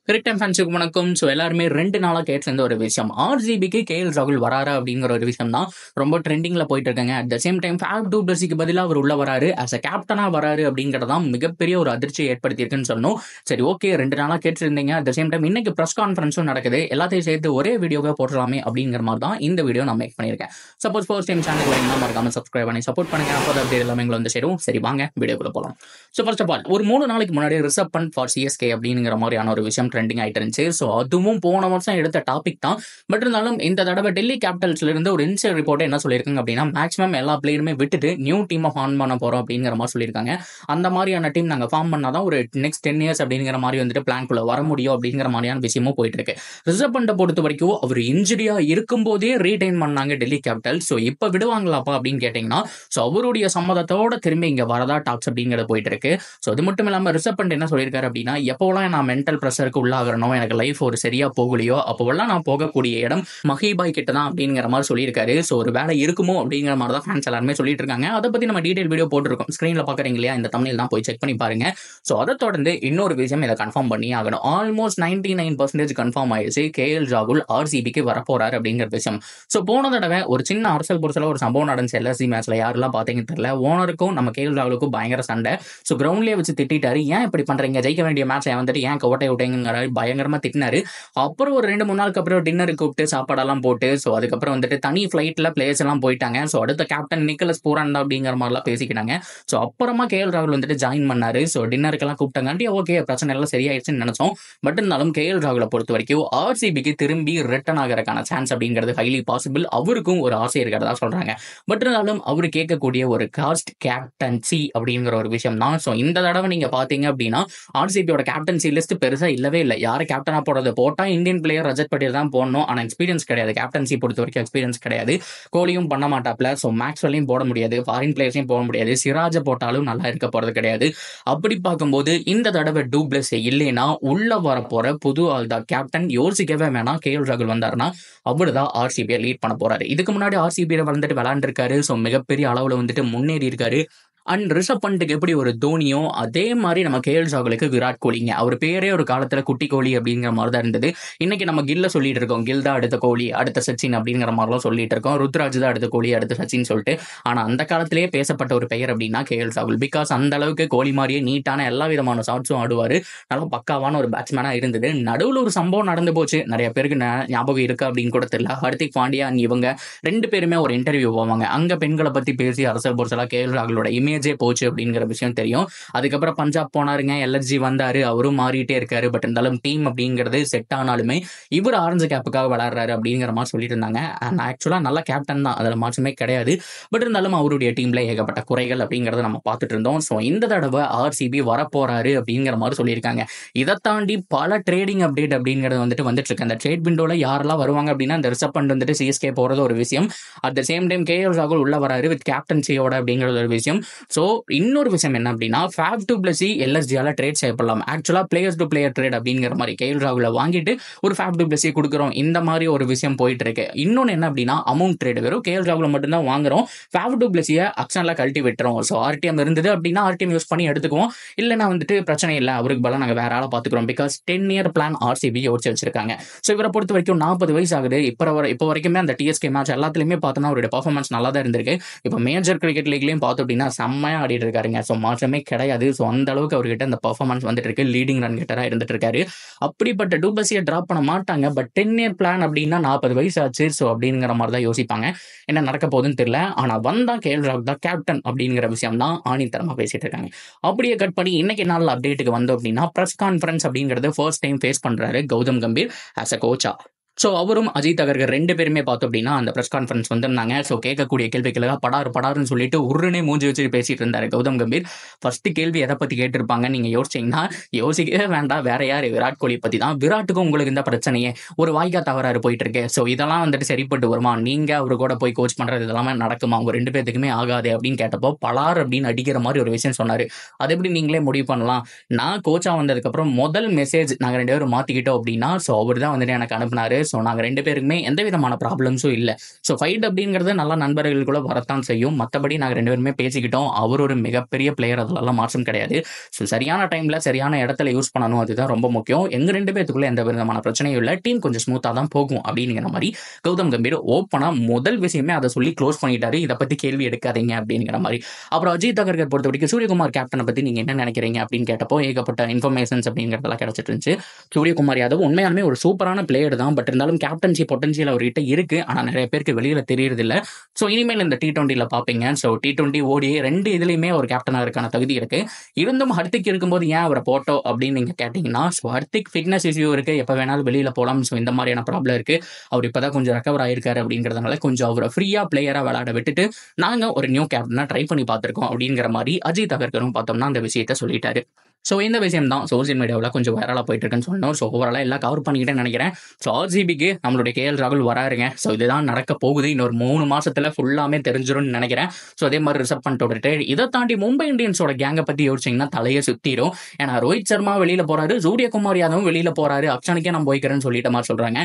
கிரிக் time ஃபேன்ஸுக்கு வணக்கம். So எல்லாருமே 2 நாளா கேட்டிருந்த ஒரு விஷயம், ஆர்சிபிக்கு கேஎல் ராகுல் வராரா அப்படிங்கிற ஒரு விஷயம் தான் ரொம்ப ட்ரெண்டிங்ல போயிட்டு இருக்காங்க. At the same time Phab two பிளஸிக்கு பதிலாக அவர் உள்ள வராரு, ஆஸ் அ கேப்டனா வராரு அப்படிங்கிறதான் மிகப்பெரிய ஒரு அதிர்ச்சியை ஏற்படுத்தியிருக்குன்னு சொல்லணும். சரி, ஓகே, 2 நாளா கேட்டிருந்தீங்க. அட் த சேம் டைம் இன்னைக்கு ப்ரெஸ் கான்ஃபரன்ஸும் நடக்குது, எல்லாத்தையும் சேர்த்து ஒரே வீடியோவை போடலாமே அப்படிங்கிற மாதிரி தான் இந்த வீடியோ நான் மேக் பண்ணியிருக்கேன். சப்போஸ் ஃபர்ஸ்ட் டைம் சேனல் வரீங்கன்னா மறக்காம சப்ஸ்கிரைப் பண்ணி சப்போர்ட் பண்ணுங்க. அப்போ தான் அப்டேட் எல்லாமே வந்து சேரும். சரி, வாங்க வீடியோக்குள்ள போகலாம். ஸோ ஃபர்ஸ்ட் ஆஃப் ஆல், ஒரு 3 நாளைக்கு முன்னாடி ரிஷப் பண்ட் ஃபார் சிஎஸ்கே அப்படிங்கிற மாதிரியான ஒரு விஷயம் ட்ரெண்டிங் ஆயிட்டு இருந்துச்சு. ஸோ அதுவும் போன வருஷம் எடுத்த டாபிக் தான். பட் இருந்தாலும் இந்த தடவை டெல்லி கேபிட்டல்ஸ்ல இருந்து ஒரு இன்சைட் ரிப்போர்ட் என்ன சொல்லியிருக்காங்க அப்படின்னா, மேக்ஸிமம் எல்லா பிளேயருமே விட்டுட்டு நியூ டீமை ஃபார்ம் பண்ண போறோம் அப்படிங்கிற மாதிரி சொல்லியிருக்காங்க. அந்த மாதிரியான டீம் நாங்கள் ஃபார்ம் பண்ணாதான் ஒரு நெக்ஸ்ட் 10 இயர்ஸ் அப்படிங்கிற மாதிரி வந்துட்டு பிளான்குள்ள வர முடியும் அப்படிங்கிற மாதிரியான விஷயமும் போயிட்டு இருக்கு. ரிஷப் பண்டை பொறுத்த வரைக்கும் அவர் இன்ஜுரியா இருக்கும் போதே ரீடைன் பண்ணாங்க டெல்லி கேபிட்டல். ஸோ இப்போ விடுவாங்களாப்பா அப்படின்னு கேட்டீங்கன்னா, ஸோ அவருடைய சம்மதத்தோட திரும்பி இங்க வரதா டாக்ஸ் அப்படிங்கிறது போயிட்டு இருக்கு. ஸோ அது மட்டும் இல்லாமல் ரிஷப் பண்ட் என்ன சொல்லியிருக்காரு அப்படின்னா, எப்போலாம் நான் மென்டல் ப்ரெஷருக்கு உள்ளாகணும், எனக்கு லைஃப் ஒரு சரியா போகலையோ அப்போவெல்லாம் நான் போகக்கூடிய இடம் மஹிபாய் கிட்ட தான் அப்படிங்கிற மாதிரி சொல்லியிருக்காரு. ஸோ ஒரு வேலை இருக்குமோ அப்படிங்கிற மாதிரி தான் ஃபேன்ஸ் எல்லாருமே சொல்லிட்டு இருக்காங்க. அதை பத்தி நம்ம டீடைல் வீடியோ போட்டிருக்கோம், ஸ்க்ரீன்ல பாக்குறீங்க இல்லையா, இந்த தமிழ் தான் போய் செக் பண்ணி பாருங்க. ஸோ அதை தொடர்ந்து இன்னொரு விஷயம் இதை கன்ஃபார்ம் பண்ணி ஆகணும். ஆல்மோஸ்ட் 99% கன்ஃபார்ம் ஆயிடுச்சு, கேஎல் ராகுல் ஆர்சிபிக்கு வரப்போறாரு அப்படிங்கிற விஷயம். ஸோ போன தடவை ஒரு சின்ன அரசல் பொருசல ஒரு சம்பவம் நடந்துச்சு எல்எஸ்சி மேட்ச்ல, யாரெல்லாம் பாத்தீங்கன்னு தெரியல. ஓனருக்கும் நம்ம கேஎல் ராகுலுக்கும் பயங்கர சண்டை. ஸோ கிரவுண்ட்லேயே வச்சு திட்டாரு, ஏன் இப்படி பண்றீங்க, ஜெயிக்க வேண்டிய மேட்ச் வந்துட்டு ஏன் கோட்டை விட்டீங்கிற பயங்கரமா திட்டினாரு. அப்புறம் ஒரு 2-3 நாளுக்கு அப்புறம் டின்னருக்கு கூப்பிட்டு சாப்பாடெல்லாம் போட்டு, ஸோ அதுக்கப்புறம் வந்துட்டு தனி ஃபிளைட்ல பிளேயர்ஸ் எல்லாம் போயிட்டாங்க. ஸோ அடுத்த கேப்டன் நிக்கலஸ் பூரன் அப்படிங்கிற மாதிரிலாம் பேசிக்கிட்டாங்க. ஸோ அப்புறமா கேஎல் ராகுல் வந்துட்டு ஜாயின் பண்ணாரு. ஸோ டின்னருக்கெல்லாம் கூப்பிட்டாங்காண்டி ஓகே, பிரச்சனை எல்லாம் சரியாயிடுச்சுன்னு நினைச்சோம். பட் இருந்தாலும் கேஎல் ராகுலை பொறுத்த வரைக்கும் ஆர்சிபிக்கு திரும்பி ரிட்டர்ன் ஆகிறதுக்கான சான்ஸ் அப்படிங்கிறது ஹைலி பாசிபிள். அவருக்கும் ஒரு ஆசை இருக்கிறதா சொல்றாங்க. பட் இருந்தாலும் அவரு கேட்கக்கூடிய ஒரு காஸ்ட் கேப்டன்சி அப்படிங்கிற ஒரு விஷயம் தான். ஸோ இந்த தடவை நீங்க பாத்தீங்க அப்படின்னா, ஆர்சிபியோட கேப்டன்சி லிஸ்ட் பெருசா இல்லவே இல்லை. யாரை கேப்டனா போடுறது, போட்டா இந்தியன் பிளேயர் ரஜத் பட்டேல் தான் போடணும். ஆனா எக்ஸ்பீரியன்ஸ் கிடையாது, கேப்டன்சி பொறுத்த வரைக்கும் எக்ஸ்பீரியன்ஸ் கிடையாது. கோலியும் பண்ண மாட்டாப்ல. ஸோ மேக்ஸ்வெல்லையும் போட முடியாது, ஃபாரின் பிளேயர்ஸையும் போட முடியாது, சிராஜை போட்டாலும் நல்லா இருக்க போறது கிடையாது. அப்படி பார்க்கும்போது இந்த தடவை டூ பிளஸ் இல்லைன்னா உள்ள வர போற புது ஆள் தான் கேப்டன். யோசிக்கவே வேணாம், கேஎல் ராகுல் வந்தாருன்னா அவருதான் ஆர்சிபியை லீட் பண்ண போறாரு. இதுக்கு முன்னாடி ஆர்சிபியை வந்துட்டு விளையாண்டுருக்காரு. ஸோ மிகப்பெரிய அளவுல வந்துட்டு முன்னேறி இருக்காரு. அண்ட் ரிஷப் பண்ட்டுக்கு எப்படி ஒரு தோனியோ அதே மாதிரி நம்ம கேஎல் ராகுலுக்கு விராட் கோலிங்க. அவர் பேரே ஒரு காலத்துல குட்டி கோலி அப்படிங்கிற மாதிரி தான் இருந்தது. இன்னைக்கு நம்ம கில்ல சொல்லிட்டு இருக்கோம், கில் தான் அடுத்த கோலி, அடுத்த சச்சின் அப்படிங்கிற மாதிரிலாம் சொல்லிட்டு இருக்கோம். ருத்ராஜ் தான் அடுத்த கோலி, அடுத்த சச்சின் சொல்லிட்டு. ஆனா அந்த காலத்திலேயே பேசப்பட்ட ஒரு பெயர் அப்படின்னா கேஎல் ராகுல். பிகாஸ் அந்த அளவுக்கு கோலி மாதிரியே நீட்டான எல்லா விதமான ஷாட்ஸும் ஆடுவாரு. நல்லா பக்காவான ஒரு பேட்ஸ்மேனா இருந்தது. நடுவில் ஒரு சம்பவம் நடந்து போச்சு, நிறைய பேருக்கு ஞாபகம் இருக்கு அப்படின்னு கூட தெரியல. ஹர்திக் பாண்டியா இவங்க 2 பேருமே ஒரு இன்டர்வியூ போவாங்க. அங்க பெண்களை பத்தி பேசி அரசல் பொருசலா கேஎல் ராகுலோட இமேஜே போச்சு அப்படிங்கிற விஷயம் தெரியும். அதுக்கப்புறம் பஞ்சாப் போனாருங்க, எல்எஸ்ஜி வந்தாரு, அவரும் மாறிட்டே இருக்காரு. பட் இருந்தாலும் டீம் அப்படிங்கிறது செட் ஆனாலுமே இவர் ஆரஞ்சு கேப்புக்காக விளையாடுறாரு அப்படிங்கிற மாதிரி சொல்லிட்டு இருந்தாங்க. ஆக்சுவலா நல்ல கேப்டன் தான், அதுல மாற்றமே கிடையாது. பட் இருந்தாலும் அவருடைய டீம்ல ஏகப்பட்ட குறைகள் அப்படிங்கறத நம்ம பார்த்துட்டு இருந்தோம். ஸோ இந்த தடவை ஆர்சிபி வரப்போறாரு அப்படிங்கிற மாதிரி சொல்லியிருக்காங்க. இதை தாண்டி பல ட்ரேடிங் அப்டேட் அப்படிங்கிறது வந்துட்டு இருக்கு. அந்த ட்ரேட் விண்டோல யாரெல்லாம் வருவாங்க அப்படின்னா, அந்த ரிஷப் பண்ட் வந்துட்டு சிஎஸ்கே போறது ஒரு விஷயம். At the same time KL ராகுல் உள்ள வராரு வித் கேப்டன்சியோட அப்படிங்கிறது ஒரு விஷயம். ஸோ இன்னொரு விஷயம் என்ன அப்படின்னா, ஃபேப் டூ பிளஸி எல்எஸ்ஜியால ட்ரேட் செய்யப்படலாம். ஆக்சுவலா பிளேயர்ஸ் டு பிளேயர் ட்ரேட் அப்படிங்கிற மாதிரி கேஎல் ராகுல வாங்கிட்டு ஒரு ஃபேப் டூ பிளஸி கொடுக்குறோம், இந்த மாதிரி ஒரு விஷயம் போயிட்டு இருக்கு. இன்னொன்னு என்ன அப்படின்னா, அமௌண்ட் ட்ரேட் வெறும் கேஎல் ராகுல மட்டும்தான் வாங்குறோம், ஃபேப் டூ பிளஸியை அக்ஷன்ல கழட்டி விட்டுறோம். ஸோ ஆர்டிஎம் இருந்தது அப்படின்னா ஆர்டிஎம் யூஸ் பண்ணி எடுத்துக்குவோம், இல்லைன்னா வந்துட்டு பிரச்சனை இல்லை, அவருக்கு பதிலாக நாங்கள் வேற ஆளை பார்த்துக்கிறோம். பிகாஸ் 10 இயர் பிளான் ஆர்சிபி யோசிச்சு வச்சிருக்காங்க. ஸோ இவரை பொறுத்த வரைக்கும் 40 வயசு ஆகுது. இப்போ வரைக்குமே அந்த டிஎஸ்கே மேட்ச் எல்லாத்துலயுமே பார்த்தோம்னா அவருடைய பர்ஃபார்மன்ஸ் நல்லா தான் இருந்திருக்கு. இப்போ மேஜர் கிரிக்கெட் லீக்லயும் பார்த்தோம் அப்படின்னா செம்மையா ஆடிட்டு இருக்காருங்க. ஸோ மாற்றமே கிடையாது. ஸோ அந்த அளவுக்கு அவர்கிட்ட அந்த பர்ஃபார்மன்ஸ் வந்துட்டு இருக்கு, லீடிங் ரன் கெட்டரா இருந்துட்டு இருக்காரு. அப்படிப்பட்ட டூ பிளஸியை டிராப் பண்ண மாட்டாங்க. பட் 10 இயர் பிளான் அப்படின்னா 40 வயசு ஆச்சு. ஸோ அப்படிங்கிற மாதிரி தான் யோசிப்பாங்க. என்ன நடக்க போகுதுன்னு தெரியல. ஆனா வந்தா கேஎல் ராகுல் தான் கேப்டன் அப்படிங்கிற விஷயம் தான் ஆணித்தரமா பேசிட்டு இருக்காங்க. அப்படியே கட் பண்ணி இன்னைக்கு நாள் அப்டேட்டுக்கு வந்தோம் அப்படின்னா, பிரஸ் கான்ஃபரன்ஸ் அப்படிங்கிறது ஃபர்ஸ்ட் டைம் ஃபேஸ் பண்றாரு கௌதம் கம்பீர் ஆஸ் அ கோச்சா. ஸோ அவரும் அஜித் அகர்கர் 2 பேருமே பார்த்தோம் அப்படின்னா அந்த ப்ரெஸ் கான்ஃபரன்ஸ் வந்திருந்தாங்க. ஸோ கேட்கக்கூடிய கேள்விகளுக்காக படாருன்னு சொல்லிட்டு உருனே மூஞ்சி வச்சு பேசிட்டு இருந்தாரு கௌதம் கம்பீர். ஃபர்ஸ்ட் கேள்வி எதை பத்தி கேட்டிருப்பாங்க நீங்க யோசிச்சீங்கன்னா, யோசிக்கவே வேண்டாம், வேற யாரு, விராட் கோலி பத்தி தான். விராட்டுக்கும் உங்களுக்கு இந்த பிரச்சனையே ஒரு வாய்க்கா தவறாரு போயிட்டு இருக்கு. ஸோ இதெல்லாம் வந்துட்டு சரிப்பட்டு வருமா, நீங்க அவரு கூட போய் கோச் பண்றது இதெல்லாமே நடக்குமா, அவங்க 2 பேத்துக்குமே ஆகாது அப்படின்னு கேட்டப்போ பலார் அப்படின்னு அடிக்கிற மாதிரி ஒரு விஷயம் சொன்னாரு. அது எப்படி நீங்களே முடிவு பண்ணலாம், நான் கோச்சா வந்ததுக்கு அப்புறம் முதல் மெசேஜ் நாங்க 2 பேரும் மாத்திக்கிட்டோம் அப்படின்னா, ஸோ அவர் தான் வந்துட்டு எனக்கு அனுப்புனாரு. ஸோ நாங்கள் 2 பேருக்குமே எந்த விதமான ப்ராப்ளம்ஸும் இல்லை. ஸோ ஃபைட் அப்படிங்கிறது நல்லா நண்பர்களுக்குள்ள வரத்தான் செய்யும். மற்றபடி நாங்கள் 2 பேருமே பேசிக்கிட்டோம். அவர் ஒரு மிகப்பெரிய பிளேயர், அதெல்லாம் மாற்றம் கிடையாது. ஸோ சரியான டைமில் சரியான இடத்துல யூஸ் பண்ணணும், அதுதான் ரொம்ப முக்கியம். எங்கள் 2 பேத்துக்குள்ள எந்த விதமான பிரச்சனையும் இல்லை. டீம் கொஞ்சம் ஸ்மூத்தாக தான் போகும் அப்படிங்கிற மாதிரி கௌதம் கம்பீர் ஓப்பனாக முதல் விஷயமே அதை சொல்லி க்ளோஸ் பண்ணிட்டாரு. இதை பற்றி கேள்வி எடுக்காதீங்க அப்படிங்கிற மாதிரி. அப்புறம் அஜித் அகர்கர் பொறுத்த வரைக்கும் சூரியகுமார் கேப்டனை பற்றி நீங்கள் என்ன நினைக்கிறீங்க அப்படின்னு கேட்டப்போ ஏகப்பட்ட இன்ஃபர்மேஷன்ஸ் அப்படிங்கிறதெல்லாம் கிடைச்சிட்டு இருந்துச்சு. சூரியகுமார் யாதவ் உண்மையாலுமே ஒரு சூப்பரான பிளேயர் தான். பட் இருந்தாலும் கேப்டன்சி பொட்டன்ஷியல் அவர்கிட்ட இருக்கு. ஆனால் நிறைய பேருக்கு வெளியில் தெரியறதில்ல. ஸோ இனிமேல் இந்த T20 பார்ப்பீங்க. ஸோ T20 ODI 2 இதுலையுமே ஒரு கேப்டனாக இருக்கான தகுதி இருக்கு. இருந்தும் ஹர்திக் இருக்கும்போது ஏன் அவரை போட்டோம் அப்படின்னு நீங்கள் கேட்டிங்கன்னா, ஸோ ஹர்திக் ஃபிட்னஸ் இஷ்யூ இருக்கு, எப்போ வேணாலும் வெளியில் போகலாம். ஸோ இந்த மாதிரியான ப்ராப்ளம் இருக்கு. அவர் இப்போதான் கொஞ்சம் ரெக்கவர் ஆயிருக்காரு அப்படிங்கிறதுனால கொஞ்சம் அவரை ஃப்ரீயாக பிளேயராக விளையாட விட்டுட்டு நாங்கள் ஒரு நியூ கேப்டனாக ட்ரை பண்ணி பார்த்துருக்கோம் அப்படிங்கிற மாதிரி அஜித் அகர்கரும் பார்த்தோம்னா அந்த விஷயத்தை சொல்லிட்டாரு. ஸோ இந்த விஷயம் தான் சோசியல் மீடியாவில் கொஞ்சம் வைரலாக போயிட்டு இருக்குன்னு சொன்னோம். ஸோ ஓவராலாக எல்லாம் கவர் பண்ணிக்கிட்டேன்னு நினைக்கிறேன். ஸோ RCBக்கு நம்மளுடைய KL ராகுல் வராருங்க. ஸோ இதுதான் நடக்க போகுது. இன்னொரு 3 மாசத்துல ஃபுல்லாமே தெரிஞ்சிரும்னு நினைக்கிறேன். ஸோ அதே மாதிரி ரிசர்வ் பண்ணிட்டு ட்ரேட். இதை தாண்டி மும்பை இந்தியன்ஸோட கேங்கை பற்றி யோசிச்சிங்கன்னா தலையை சுற்றிடும். ஏன்னா ரோஹித் சர்மா வெளியில் போறாரு, சூரியகுமார் யாதவும் வெளியில் போறாரு, அப்சனுக்கே நான் போய்க்கிறேன்னு சொல்லிட்ட மாதிரி சொல்றாங்க.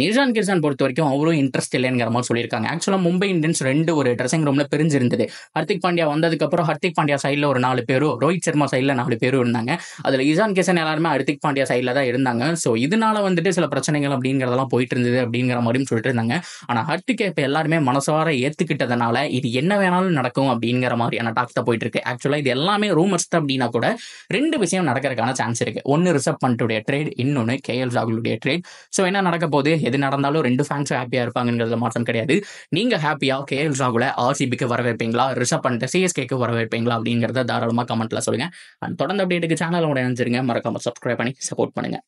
இஷான் கிஷன் பொறுத்த வரைக்கும் அவரும் இன்ட்ரெஸ்ட் இல்லைங்கிற மாதிரி சொல்லியிருக்காங்க. ஆக்சுவலாக மும்பை இந்தியன்ஸ் 2 ஒரு ட்ரெஸ்ஸிங் ரூம்ல பிரிஞ்சிருந்தது. ஹர்திக் பாண்டியா வந்ததுக்கப்புறம் ஹர்திக் பாண்டியா சைடில் ஒரு 4 பேரும், ரோஹித் சர்மா சைடில் 4 பேரும் இருந்தாங்க. அதில் இஷான் கிஷன் எல்லாருமே ஹர்திக் பாண்டியா சைடில் தான் இருந்தாங்க. ஸோ இதனால சில பிரச்சனைகள் அப்படிங்கிறதெல்லாம் போயிட்டு இருந்தது அப்படிங்கிற மாதிரியும் சொல்லிட்டு இருந்தாங்க. ஆனால் ஹர்திக் இப்போ எல்லாருமே மனசார ஏற்றுக்கிட்டதுனால இது என்ன வேணாலும் நடக்கும் அப்படிங்கிற மாதிரியான டாக்ஸ் தான் போயிட்டு இருக்கு. ஆக்சுவலாக இது எல்லாமே ரூமர்ஸ் தான் அப்படின்னா கூட 2 விஷயம் நடக்கிறதுக்கான சான்ஸ் இருக்கு. ஒன்று ரிசர்வ் பண்ணிட்டுடைய ட்ரேட், இன்னொன்று KL ராகுலுடைய ட்ரேட். ஸோ என்ன நடக்க போகுது, எது நடந்தாலும் 2 ஃபேன்ஸும் ஹாப்பியாக இருப்பாங்கிறதுல மாற்றம் கிடையாது. நீங்கள் ஹாப்பியாக KL ராகுலை RCBக்கு வரவேற்பீங்களா, ரிசர்வ் பண்ணிட்டு CSKக்கு வரவேற்பீங்களா அப்படிங்கிறத தாராளமாக கமெண்ட்ல சொல்லுங்க. அண்ட் தொடர்ந்து அப்டேட்டுக்கு சேனலோட இணைஞ்சிருங்க. மறக்காம சப்ஸ்கிரைப் பண்ணி சப்போர்ட் பண்ணுங்க.